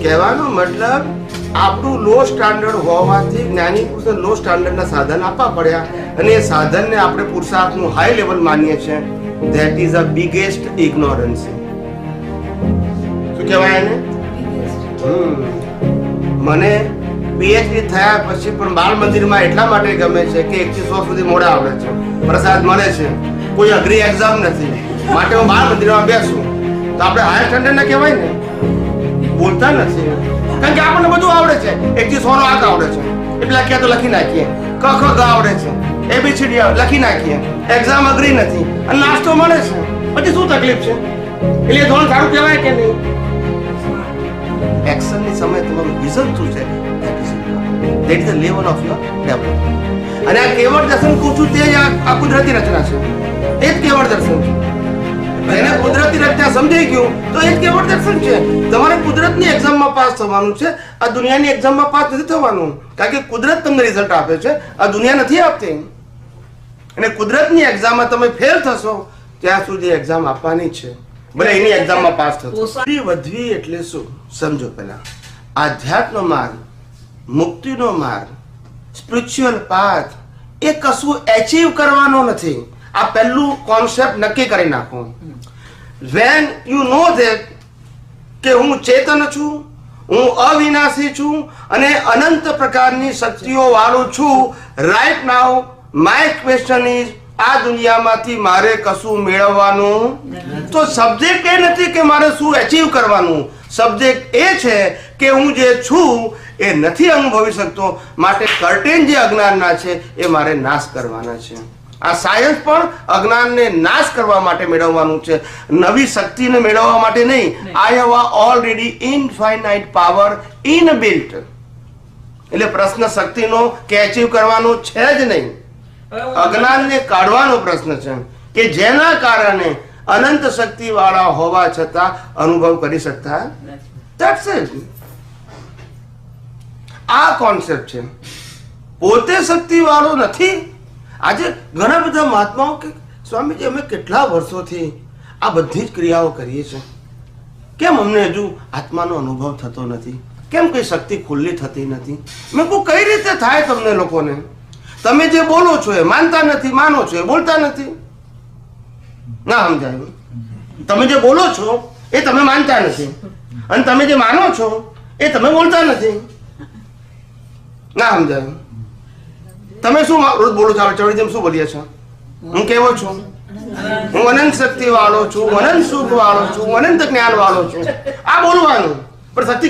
કહેવાનો મતલબ આપણું લો સ્ટાન્ડર્ડ હોવાથી જ્ઞાની પુરુષને લો સ્ટાન્ડર્ડના સાધન આપવા પડ્યા અને એ સાધનને આપણે પુરુષાર્થનું હાઈ લેવલ માનીએ છીએ. That is a biggest ignorance. શું કહેવાય એને? મને પીએચડી થયા પછી પણ બાળ મંદિરમાં એટલા માટે ગમે છે કે 1 થી 100 સુધી મોડા આવડે છે, પ્રસાદ મળે છે, કોઈ અઘરી એક્ઝામ નથી, માટે હું બાળ મંદિરમાં બેસું. તો આપણે હાયર સ્ટાન્ડર્ડ ના કહેવાય ને, બોલતા નથી કારણ કે આપણને બધું આવડે છે. 1 થી 100 નો આંક આવડે છે એટલે લખ્યા તો લખી નાખીએ, ક ખ ગ આવડે છે, એબીસીડી લખી નાખીએ, એક્ઝામ અઘરી નથી અને નાસ્તો મળે છે, પછી શું તકલીફ છે? એટલે ધોરણ સારું કહેવાય કે નહીં? એક્શનની સમય તમારું વિઝન શું છે, that is the level of your development. અને આ કેવળ દર્શન કહું છું તે આ કુદરતી રચના છે, એ જ કેવળ દર્શન છે. એને કુદરતી રચના સમજાઈ ગયું તો એ જ કેવળ દર્શન છે. તમારે કુદરતની એક્ઝામમાં પાસ થવાનું છે, આ દુનિયાની એક્ઝામમાં પાસ નથી થવાનું, કારણ કે કુદરત તમને રિઝલ્ટ આપે છે, આ દુનિયા નથી આપતી. અને કુદરતની એક્ઝામમાં તમે ફેલ થશો ત્યાં સુધી એક્ઝામ આપવાની છે, ભલે એની એક્ઝામમાં પાસ થશો. વધવી એટલે શું સમજો. પહેલા આધ્યાત્મ માર્ગ, મુક્તિનો માર્ગ, સ્પિરિચ્યુઅલ પાથ એ કશું એચીવ કરવાનો નથી. આ પહેલું કોન્સેપ્ટ નક્કી કરી નાખો. વેન યુ નો ધેટ કે હું ચેતન છું, હું અવિનાશી છું અને અનંત પ્રકારની શક્તિઓ વાળો છું. Right now my question is, આ દુનિયામાંથી મારે કશું મેળવવાનું તો સબ્જેક્ટ એ નથી કે મારે શું એચીવ કરવાનું. સબ્જેક્ટ એ છે કે હું જે છું એ નથી અનુભવી શકતો, માટે કર્ટેન જે અજ્ઞાનના છે એ મારે નાશ કરવાના છે. આ સાયન્સ પણ અજ્ઞાનને નાશ કરવા માટે મેળવવાનું છે, નવી શક્તિને મેળવવા માટે નહીં. I have already infinite power inbuilt. એટલે પ્રશ્ન શક્તિનો કે એચીવ કરવાનો છે જ નહીં, અજ્ઞાનને કાઢવાનો પ્રશ્ન છે કે જેના કારણે અનંત શક્તિ વાળા હોવા છતાં અનુભવ કરી શકતા. That's it. આ કોન્સેપ્ટ છે. પોતે શક્તિ વાળો નથી. આજે ઘણા બધા મહાત્માઓ કે સ્વામીજી અમે કેટલા વર્ષોથી આ બધી જ ક્રિયાઓ કરીએ છીએ, કેમ અમને હજુ આત્માનો અનુભવ થતો નથી, કેમ કઈ શક્તિ ખુલ્લી થતી નથી? મેં કહું કઈ રીતે થાય તમને લોકોને? તમે જે બોલો છો એ માનતા નથી, માનો છો એ બોલતા નથી. ના સમજાયું? તમે જે બોલો છો એ તમે માનતા નથી અને તમે જે માનો છો એ તમે બોલતા નથી. ના સમજાયું? તમે શું રોજ બોલો છો? ચવડી જેમ શું બોલીએ છો? હું કેવો છું? હું અનંત શક્તિ વાળો છું, અનંત સુખ વાળો છું, અનંત જ્ઞાન વાળો છું. આ બોલવાનું પણ શક્તિ